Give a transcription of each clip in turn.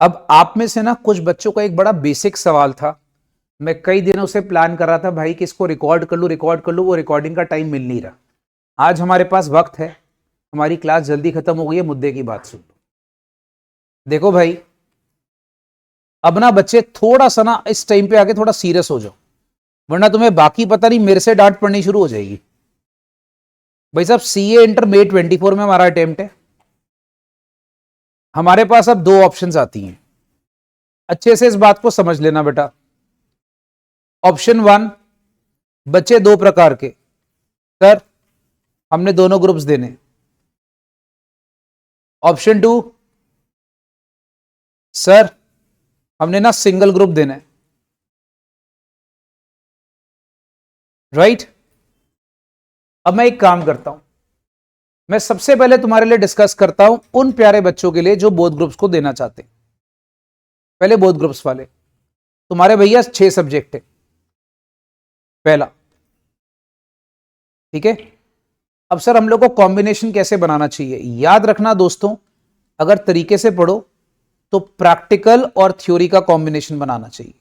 अब आप में से ना कुछ बच्चों का एक बड़ा बेसिक सवाल था, मैं कई दिनों से प्लान कर रहा था भाई कि इसको रिकॉर्ड कर लूं, वो रिकॉर्डिंग का टाइम मिल नहीं रहा। आज हमारे पास वक्त है, हमारी क्लास जल्दी खत्म हो गई है, मुद्दे की बात सुन लो। देखो भाई, अब ना बच्चे थोड़ा सा ना इस टाइम पे आके थोड़ा सीरियस हो जाओ, वरना तुम्हें बाकी पता नहीं मेरे से डांट पड़नी शुरू हो जाएगी। भाई साहब, सीए इंटर May 24 में हमारा अटेम्प्ट है। हमारे पास अब दो ऑप्शंस आती हैं, अच्छे से इस बात को समझ लेना बेटा। ऑप्शन वन, बच्चे दो प्रकार के, सर हमने दोनों ग्रुप्स देने। ऑप्शन टू, सर हमने ना सिंगल ग्रुप देना है। राइट? अब मैं एक काम करता हूं, मैं सबसे पहले तुम्हारे लिए डिस्कस करता हूं उन प्यारे बच्चों के लिए जो बोथ ग्रुप्स को देना चाहते हैं। पहले बोथ ग्रुप्स वाले, तुम्हारे भैया 6 सब्जेक्ट है पहला, ठीक है। अब सर हम लोग को कॉम्बिनेशन कैसे बनाना चाहिए? याद रखना दोस्तों, अगर तरीके से पढ़ो तो प्रैक्टिकल और थ्योरी का कॉम्बिनेशन बनाना चाहिए।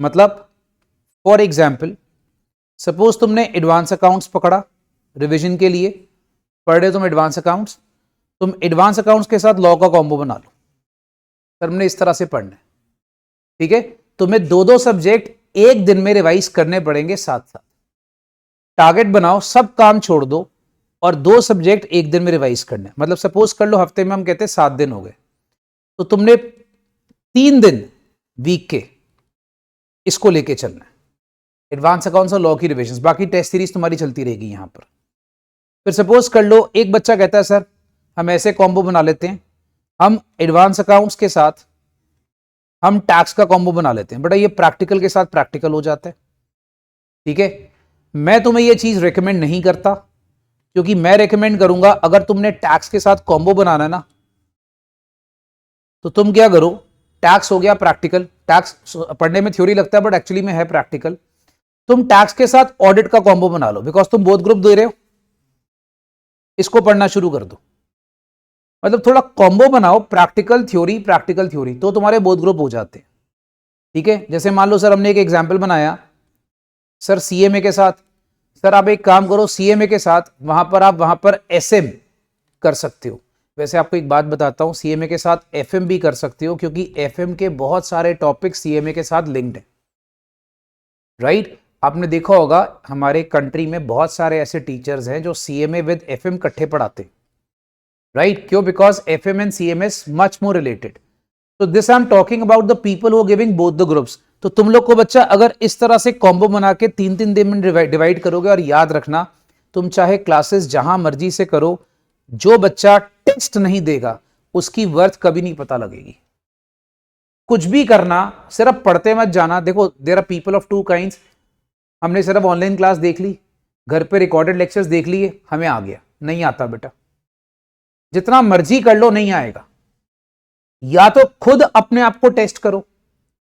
मतलब फॉर एग्जाम्पल, सपोज तुमने एडवांस अकाउंट्स पकड़ा रिवीजन के लिए, पढ़ रहे हो तुम एडवांस अकाउंट्स, तुम एडवांस अकाउंट्स के साथ लॉ का कॉम्बो बना लो। सर हमने इस तरह से पढ़ना है, ठीक है। तुम्हें दो दो सब्जेक्ट एक दिन में रिवाइज करने पड़ेंगे साथ साथ। टारगेट बनाओ, सब काम छोड़ दो और दो सब्जेक्ट एक दिन में रिवाइज करने। मतलब सपोज कर लो हफ्ते में हम कहते हैं 7 दिन हो गए, तो तुमने 3 दिन वीक के इसको लेके चलना है, एडवांस अकाउंट्स और लॉ की रिविजन, बाकी टेस्ट सीरीज तुम्हारी चलती रहेगी यहां पर। फिर सपोज कर लो एक बच्चा कहता है सर हम ऐसे कॉम्बो बना लेते हैं, हम एडवांस अकाउंट्स के साथ हम टैक्स का कॉम्बो बना लेते हैं। बेटा ये प्रैक्टिकल के साथ प्रैक्टिकल हो जाता है, ठीक है। मैं तुम्हें ये चीज रेकमेंड नहीं करता, क्योंकि मैं रेकमेंड करूंगा अगर तुमने टैक्स के साथ कॉम्बो बनाना है ना, तो तुम क्या करो, टैक्स हो गया प्रैक्टिकल, टैक्स पढ़ने में थ्योरी लगता है बट एक्चुअली में है प्रैक्टिकल। तुम टैक्स के साथ ऑडिट का कॉम्बो बना लो, बिकॉज तुम बोथ ग्रुप दे रहे हो, इसको पढ़ना शुरू कर दो। मतलब थोड़ा कॉम्बो बनाओ, प्रैक्टिकल थ्योरी, तो तुम्हारे बोथ ग्रुप हो जाते हैं, ठीक है। जैसे मान लो सर हमने एक एग्जाम्पल बनाया सर सीएमए के साथ, सर आप एक काम करो सीएमए के साथ वहां पर एसएम कर सकते हो। वैसे आपको एक बात बताता हूं, सीएमए के साथ एफएम भी कर सकते हो, क्योंकि एफएम के बहुत सारे टॉपिक सीएमए के साथ लिंक्ड है। राइट? आपने देखा होगा हमारे कंट्री में बहुत सारे ऐसे टीचर्स हैं जो सीएमए विद एफएम इकट्ठे पढ़ाते हैं। राइट? क्यों? Because FM and CMA is much more related. तो this I am talking about the people who are giving both the groups. तो तुम लोग को बच्चा अगर इस तरह से कॉम्बो बना के 3-3 दिन में डिवाइड करोगे, और याद रखना तुम चाहे क्लासेस जहां मर्जी से करो, जो बच्चा टेस्ट नहीं देगा उसकी वर्थ कभी नहीं पता लगेगी। कुछ भी करना, सिर्फ पढ़ते मत जाना। देखो there are people of two kinds. हमने सिर्फ ऑनलाइन क्लास देख ली, घर पे रिकॉर्डेड लेक्चर्स देख लिए, हमें आ गया, नहीं आता बेटा। जितना मर्जी कर लो नहीं आएगा। या तो खुद अपने आप को टेस्ट करो,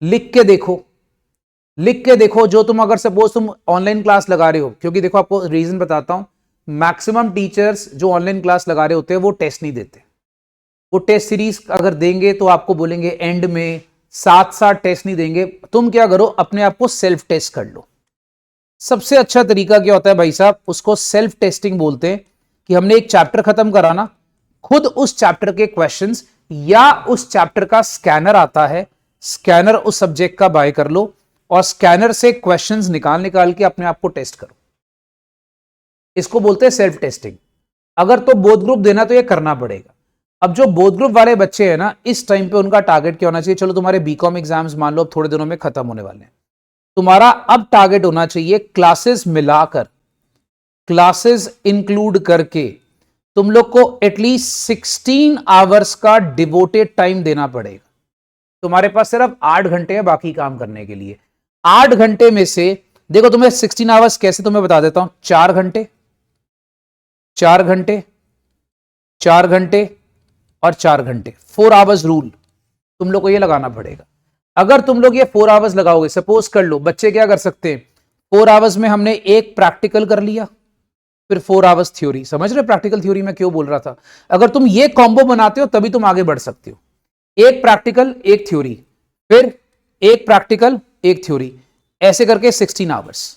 लिख के देखो, लिख के देखो। जो तुम अगर सपोज तुम ऑनलाइन क्लास लगा रहे हो, क्योंकि देखो आपको रीजन बताता हूं, मैक्सिमम टीचर्स जो ऑनलाइन क्लास लगा रहे होते हैं वो टेस्ट नहीं देते। वो टेस्ट सीरीज अगर देंगे तो आपको बोलेंगे एंड में, साथ साथ टेस्ट नहीं देंगे। तुम क्या करो, अपने आप को सेल्फ टेस्ट कर लो। सबसे अच्छा तरीका क्या होता है भाई साहब, उसको सेल्फ टेस्टिंग बोलते हैं। कि हमने एक चैप्टर खत्म कराना, खुद उस चैप्टर के क्वेश्चंस या उस चैप्टर का स्कैनर आता है, स्कैनर उस सब्जेक्ट का बाय कर लो और स्कैनर से क्वेश्चंस निकाल निकाल के अपने आप को टेस्ट करो। इसको बोलते हैं सेल्फ टेस्टिंग। अगर तो बोथ ग्रुप देना तो ये करना पड़ेगा। अब जो बोथ ग्रुप वाले बच्चे हैं ना, इस टाइम पे उनका टारगेट क्या होना चाहिए? चलो तुम्हारे बीकॉम एग्जाम्स मान लो थोड़े दिनों में खत्म होने वाले हैं, तुम्हारा अब टारगेट होना चाहिए क्लासेस मिलाकर, क्लासेस इंक्लूड करके तुम लोग को एटलीस्ट 16 आवर्स का डिवोटेड टाइम देना पड़ेगा। तुम्हारे पास सिर्फ 8 घंटे हैं बाकी काम करने के लिए। 8 घंटे में से देखो तुम्हें 16 आवर्स कैसे, तुम्हें बता देता हूं। 4 घंटे, 4 घंटे, 4 घंटे और 4 घंटे, 4 आवर्स रूल तुम लोग को ये लगाना पड़ेगा। अगर तुम लोग ये 4 आवर्स लगाओगे, सपोज कर लो बच्चे क्या कर सकते हैं, 4 आवर्स में हमने एक प्रैक्टिकल कर लिया, फिर 4 आवर्स थ्योरी। समझ रहे प्रैक्टिकल थ्योरी में क्यों बोल रहा था? अगर तुम ये कॉम्बो बनाते हो तभी तुम आगे बढ़ सकते हो। एक प्रैक्टिकल एक थ्योरी, फिर एक प्रैक्टिकल एक थ्योरी, ऐसे करके 16 आवर्स।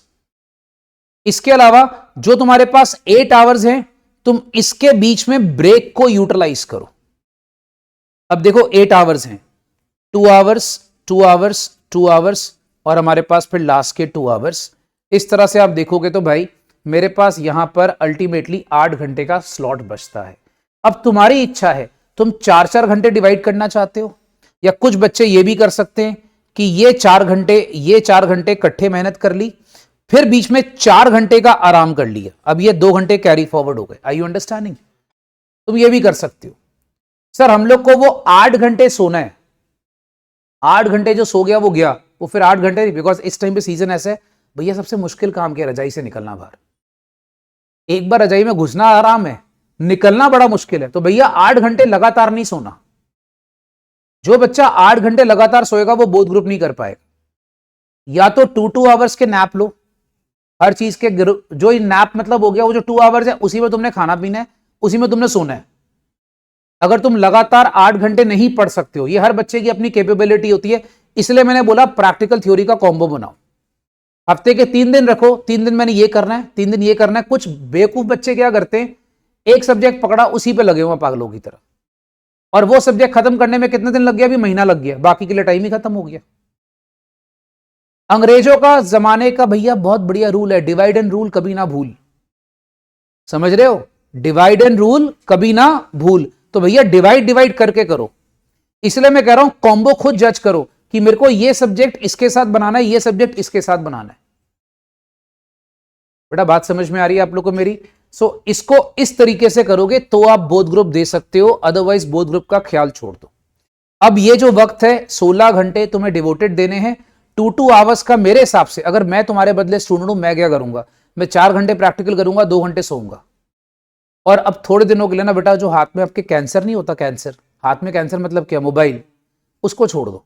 इसके अलावा जो तुम्हारे पास 8 आवर्स हैं, तुम इसके बीच में ब्रेक को यूटिलाइज करो। अब देखो 8 आवर्स हैं, 2 आवर्स 2 आवर्स 2 आवर्स और हमारे पास फिर लास्ट के 2 आवर्स। इस तरह से आप देखोगे तो भाई मेरे पास यहां पर अल्टीमेटली 8 घंटे का स्लॉट बचता है। अब तुम्हारी इच्छा है, तुम 4-4 घंटे डिवाइड करना चाहते हो, या कुछ बच्चे ये भी कर सकते हैं कि ये 4 घंटे इकट्ठे मेहनत कर ली, फिर बीच में 4 घंटे का आराम कर लिया, अब ये 2 घंटे कैरी फॉरवर्ड हो गए। आई यू अंडरस्टैंडिंग? तुम ये भी कर सकते हो। सर हम लोग को वो 8 घंटे सोना है, 8 घंटे जो सो गया वो गया, वो फिर 8 घंटे नहीं, बिकॉज इस टाइम पे सीजन ऐसा है भैया, सबसे मुश्किल काम क्या है? रजाई से निकलना बाहर। एक बार रजाई में घुसना आराम है, निकलना बड़ा मुश्किल है। तो भैया 8 घंटे लगातार नहीं सोना। जो बच्चा 8 घंटे लगातार सोएगा वो बोथ ग्रुप नहीं कर पाएगा। या तो 2-2 आवर्स के नैप लो, हर चीज के जो नैप मतलब हो गया वो जो 2 आवर्स है, उसी में तुमने खाना पीना है, उसी में तुमने सोना है। अगर तुम लगातार 8 घंटे नहीं पढ़ सकते हो, ये हर बच्चे की अपनी कैपेबिलिटी होती है, इसलिए मैंने बोला प्रैक्टिकल थ्योरी का कॉम्बो बनाओ। हफ्ते के 3 दिन रखो, 3 दिन मैंने ये करना है, 3 दिन ये करना है। कुछ बेवकूफ बच्चे क्या करते हैं, एक सब्जेक्ट पकड़ा उसी पे लगे हुए पागलों की तरह, और वो सब्जेक्ट खत्म करने में कितने दिन लग गया? अभी महीना लग गया, बाकी के लिए टाइम ही खत्म हो गया। अंग्रेजों का जमाने का भैया बहुत बढ़िया रूल है, डिवाइड एंड रूल कभी ना भूल। समझ रहे हो? डिवाइड एंड रूल कभी ना भूल। तो भैया डिवाइड करके करो। इसलिए मैं कह रहा हूं कॉम्बो खुद जज करो कि मेरे को ये सब्जेक्ट इसके साथ बनाना है, ये सब्जेक्ट इसके साथ बनाना है। बेटा बात समझ में आ रही है आप लोग को मेरी? सो इसको इस तरीके से करोगे तो आप बोथ ग्रुप दे सकते हो, अदरवाइज बोथ ग्रुप का ख्याल छोड़ दो। अब ये जो वक्त है 16 घंटे तुम्हें डिवोटेड देने हैं, 2-2 आवर्स का। मेरे हिसाब से अगर मैं तुम्हारे बदले स्टूडेंट हूं, मैं क्या करूंगा? मैं 4 घंटे प्रैक्टिकल करूंगा, 2 घंटे सोऊंगा। और अब थोड़े दिनों के लिए ना बेटा, जो हाथ में आपके कैंसर नहीं होता, कैंसर हाथ में कैंसर मतलब क्या? मोबाइल, उसको छोड़ दो,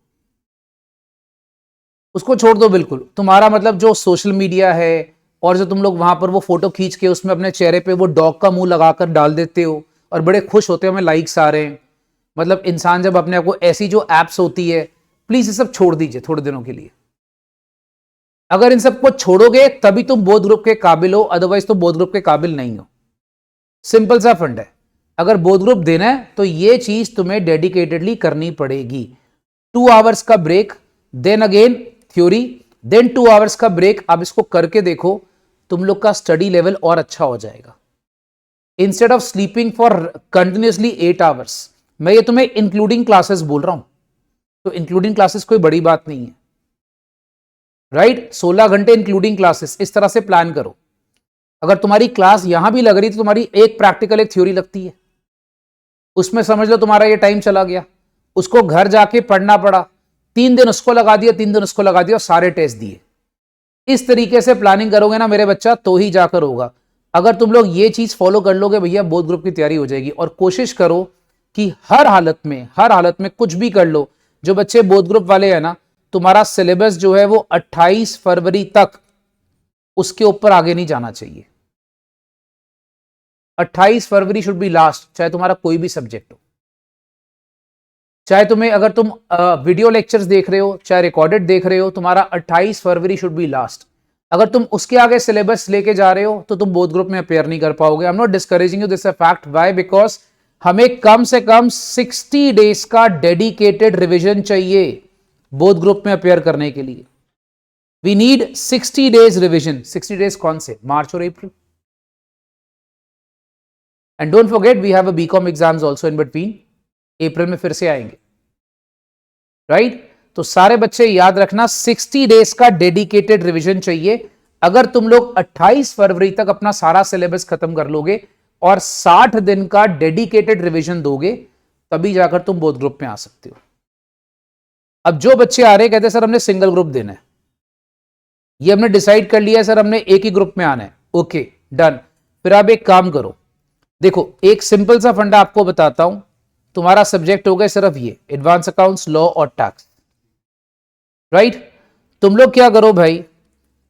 उसको छोड़ दो बिल्कुल। तुम्हारा मतलब जो सोशल मीडिया है, और जो तुम लोग वहां पर वो फोटो खींच के उसमें अपने चेहरे पे वो डॉग का मुंह लगाकर डाल देते हो और बड़े खुश होते हो हमें लाइक्स आ रहे हैं, मतलब इंसान जब अपने आप को, ऐसी जो एप्स होती है, प्लीज ये सब छोड़ दीजिए थोड़े दिनों के लिए। अगर इन सबको छोड़ोगे तभी तुम बोथ ग्रुप के काबिल हो, अदरवाइज तो बोथ ग्रुप के काबिल नहीं हो। सिंपल सा फंड है। अगर बोथ ग्रुप देना है तो ये चीज तुम्हें डेडिकेटेडली करनी पड़ेगी। 2 आवर्स का break, then again theory, then 2 hours का ब्रेक। आप इसको करके देखो, तुम लोग का स्टडी लेवल और अच्छा हो जाएगा। Instead of sleeping for continuously 8 hours, मैं ये तुम्हें इंक्लूडिंग क्लासेस बोल रहा हूं, तो इंक्लूडिंग क्लासेस कोई बड़ी बात नहीं है, राइट? 16 घंटे इंक्लूडिंग क्लासेस, इस तरह से प्लान करो। अगर तुम्हारी क्लास यहां भी लग रही तो तुम्हारी एक प्रैक्टिकल एक थ्योरी लगती है, उसमें समझ लो तुम्हारा ये टाइम चला गया, उसको घर जाके पढ़ना पड़ा, 3 दिन उसको लगा दिया, 3 दिन उसको लगा दिया और सारे टेस्ट दिए। इस तरीके से प्लानिंग करोगे ना मेरे बच्चा, तो ही जाकर होगा। अगर तुम लोग ये चीज फॉलो कर लोगे भैया, बोथ ग्रुप की तैयारी हो जाएगी। और कोशिश करो कि हर हालत में कुछ भी कर लो, जो बच्चे बोथ ग्रुप वाले हैं ना, तुम्हारा सिलेबस जो है वो 28 फरवरी तक, उसके ऊपर आगे नहीं जाना चाहिए। 28 फरवरी शुड बी लास्ट, चाहे तुम्हारा कोई भी सब्जेक्ट हो। चाहे तुम्हें, अगर तुम वीडियो लेक्चर्स देख रहे हो, चाहे रिकॉर्डेड देख रहे हो, तुम्हारा 28 फरवरी शुड बी लास्ट। अगर तुम उसके आगे सिलेबस लेके जा रहे हो तो तुम बोथ ग्रुप में अपेयर नहीं कर पाओगे। I am not discouraging you, this a fact. Why? Because हमें कम से कम 60 डेज का डेडिकेटेड रिविजन चाहिए बोथ ग्रुप में अपेयर करने के लिए। We need 60 days revision. 60 days कौन से? मार्च और April. And don't forget we have a BCom exams also in between, April में फिर से आएंगे, राइट? तो सारे बच्चे याद रखना, 60 डेज का डेडिकेटेड रिवीजन चाहिए। अगर तुम लोग 28 फरवरी तक अपना सारा सिलेबस खत्म कर लोगे और 60 दिन का डेडिकेटेड रिवीजन दोगे, तभी जाकर तुम बोथ ग्रुप में आ सकते हो। अब जो बच्चे आ रहे कहते हैं सर हमने सिंगल ग्रुप देना है, ये हमने डिसाइड कर लिया है सर, हमने एक ही ग्रुप में आना है, ओके डन। फिर आप एक काम करो, देखो एक सिंपल सा फंडा आपको बताता हूं। तुम्हारा सब्जेक्ट हो गया सिर्फ ये एडवांस अकाउंट्स, लॉ और टैक्स, राइट? तुम लोग क्या करो भाई,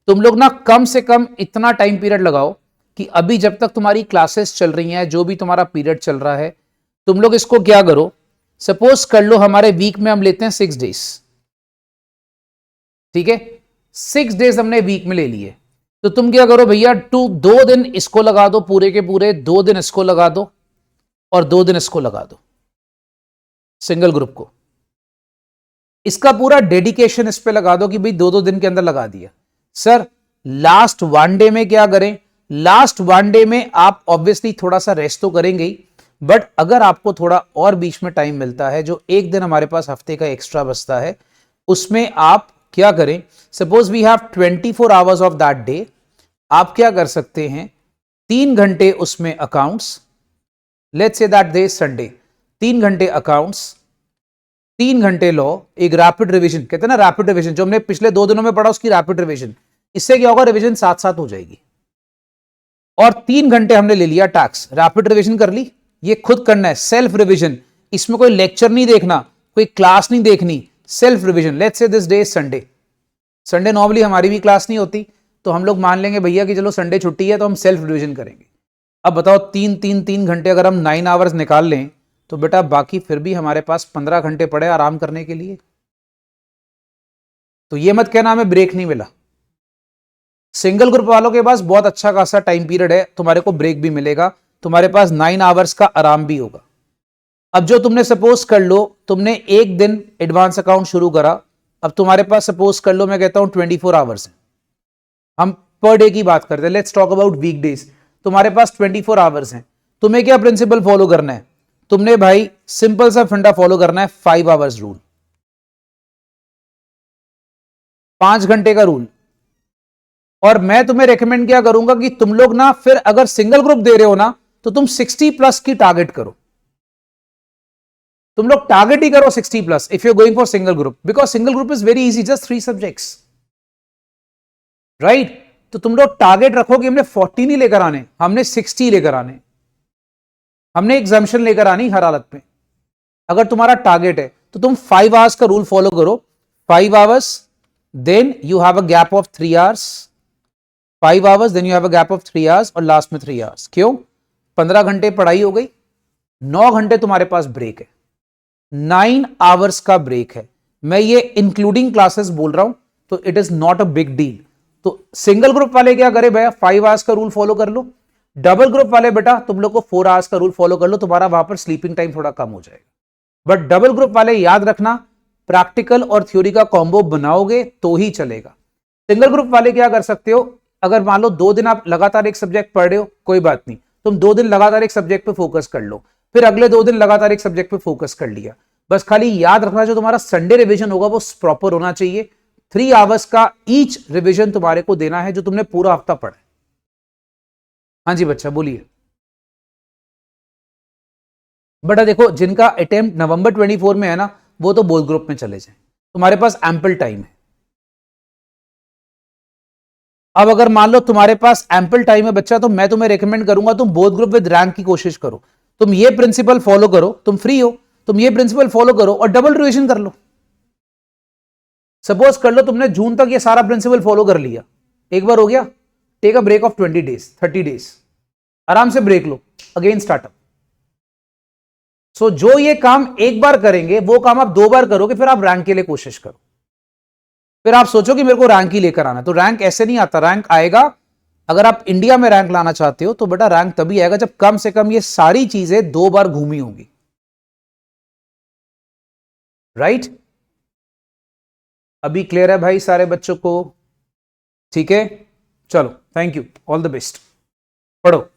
तुम लोग ना कम से कम इतना टाइम पीरियड लगाओ कि अभी जब तक तुम्हारी क्लासेस चल रही हैं, जो भी तुम्हारा पीरियड चल रहा है, तुम लोग इसको क्या करो, सपोज कर लो हमारे वीक में हम लेते हैं 6 डेज, ठीक है, 6 डेज हमने वीक में ले लिए, तो तुम क्या करो भैया, 2 दिन इसको लगा दो, पूरे के पूरे 2 दिन इसको लगा दो और 2 दिन इसको लगा दो, सिंगल ग्रुप को। इसका पूरा डेडिकेशन इस पे लगा दो कि भाई 2-2 दिन के अंदर लगा दिया। सर लास्ट 1 डे में क्या करें, लास्ट 1 डे में आप ऑब्वियसली थोड़ा सा रेस्ट तो करेंगे ही, बट अगर आपको थोड़ा और बीच में टाइम मिलता है, जो एक दिन हमारे पास हफ्ते का एक्स्ट्रा बचता है, उसमें आप क्या करें, suppose we have 24 hours of that day, आप क्या कर सकते हैं, 3 घंटे उसमें accounts, let's say that day Sunday, 3 घंटे अकाउंट्स, 3 घंटे लॉ, एक रैपिड रिवीजन, कहते हैं ना रैपिड रिवीजन, जो हमने पिछले 2 दिनों में पढ़ा उसकी रैपिड रिवीजन, इससे क्या होगा, रिवीजन साथ साथ हो जाएगी। और 3 घंटे हमने ले लिया टैक्स, रैपिड रिवीजन कर ली, ये खुद करना है, सेल्फ रिवीजन, इसमें कोई लेक्चर नहीं देखना, कोई क्लास नहीं देखनी, self revision. Let's say this day is Sunday, Sunday normally हमारी भी क्लास नहीं होती, तो हम लोग मान लेंगे भैया कि चलो संडे छुट्टी है तो हम सेल्फ रिवीजन करेंगे। अब बताओ 3 घंटे अगर हम 9 आवर्स निकाल लें, तो बेटा बाकी फिर भी हमारे पास 15 घंटे पड़े आराम करने के लिए। तो ये मत कहना हमें ब्रेक नहीं मिला। सिंगल ग्रुप वालों के पास बहुत अच्छा खासा टाइम पीरियड है, तुम्हारे को ब्रेक भी मिलेगा, तुम्हारे पास 9 आवर्स का आराम भी होगा। अब जो तुमने सपोज कर लो, तुमने एक दिन एडवांस अकाउंट शुरू करा, अब तुम्हारे पास सपोज कर लो मैं कहता हूं 24 आवर्स है, हम पर डे की बात करते हैं, लेट्स टॉक अबाउट वीकडेज। तुम्हारे पास 24 आवर्स हैं, तुम्हें क्या प्रिंसिपल फॉलो करना है, तुमने भाई सिंपल सा फंडा फॉलो करना है, 5 आवर्स रूल, 5 घंटे का रूल। और मैं तुम्हें रेकमेंड क्या करूंगा कि तुम लोग ना फिर अगर सिंगल ग्रुप दे रहे हो ना, तो तुम 60+ की टारगेट करो, तुम लोग टारगेट ही करो 60+, if you are going for single group, because single group is very easy, just 3 subjects, right. तो तुम लोग टारगेट रखो कि हमने 40 नहीं लेकर आने, हमने 60 लेकर आने, हमने एग्जाम्पशन लेकर आनी हर हालत में। अगर तुम्हारा टारगेट है तो तुम 5 आवर्स का रूल फॉलो करो, 5 hours, then you have a gap of 3 hours, 5 hours, then you have a gap of 3 hours, और लास्ट में 3 आवर्स। क्यों? 15 घंटे पढ़ाई हो गई, 9 घंटे तुम्हारे पास ब्रेक है, 9 आवर्स का ब्रेक है। मैं ये इंक्लूडिंग क्लासेस बोल रहा हूं, तो it is not a big deal. तो सिंगल ग्रुप वाले क्या करे भैया, 5 आवर्स का रूल फॉलो कर लो। डबल ग्रुप वाले बेटा तुम लोग को 4 आवर्स का रूल फॉलो कर लो, तुम्हारा वहां पर स्लीपिंग टाइम थोड़ा कम हो जाएगा। बट डबल ग्रुप वाले याद रखना, प्रैक्टिकल और थ्योरी का कॉम्बो बनाओगे तो ही चलेगा। सिंगल ग्रुप वाले क्या कर सकते हो, अगर मान लो 2 दिन आप लगातार एक सब्जेक्ट पढ़ रहे हो, कोई बात नहीं, तुम 2 दिन लगातार एक सब्जेक्ट पे फोकस कर लो, फिर अगले 2 दिन लगातार एक सब्जेक्ट पे फोकस कर लिया। बस खाली याद रखना, जो तुम्हारा संडे रिवीजन होगा वो प्रॉपर होना चाहिए। 3 आवर्स का ईच रिवीजन तुम्हारे को देना है, जो तुमने पूरा हफ्ता पढ़ा। हाँ जी बच्चा बोलिए। बेटा देखो, जिनका अटेम्प्ट नवंबर 24 में है ना, वो तो बोथ ग्रुप में चले जाए, तुम्हारे पास एम्पल टाइम है। अब अगर मान लो तुम्हारे पास एम्पल टाइम है बच्चा, तो मैं तुम्हें रेकमेंड करूंगा तुम बोथ ग्रुप विद रैंक की कोशिश करो। तुम ये प्रिंसिपल फॉलो करो, तुम फ्री हो, तुम ये प्रिंसिपल फॉलो करो और डबल रिवीजन कर लो। सपोज कर लो तुमने जून तक ये सारा प्रिंसिपल फॉलो कर लिया, एक बार हो गया, take a break of 20 days 30 days, आराम से ब्रेक लो, अगेन स्टार्टअप। सो जो ये काम एक बार करेंगे, वो काम आप 2 बार करोगे, फिर आप रैंक के लिए कोशिश करो। फिर आप सोचो कि मेरे को रैंक ही लेकर आना, तो रैंक ऐसे नहीं आता, रैंक आएगा, अगर आप इंडिया में रैंक लाना चाहते हो तो बेटा रैंक तभी आएगा जब कम से कम ये सारी चीजें 2 बार घूमी होंगी, राइट। अभी क्लियर है भाई सारे बच्चों को? ठीक है, चलो thank you, all the best, पढ़ो।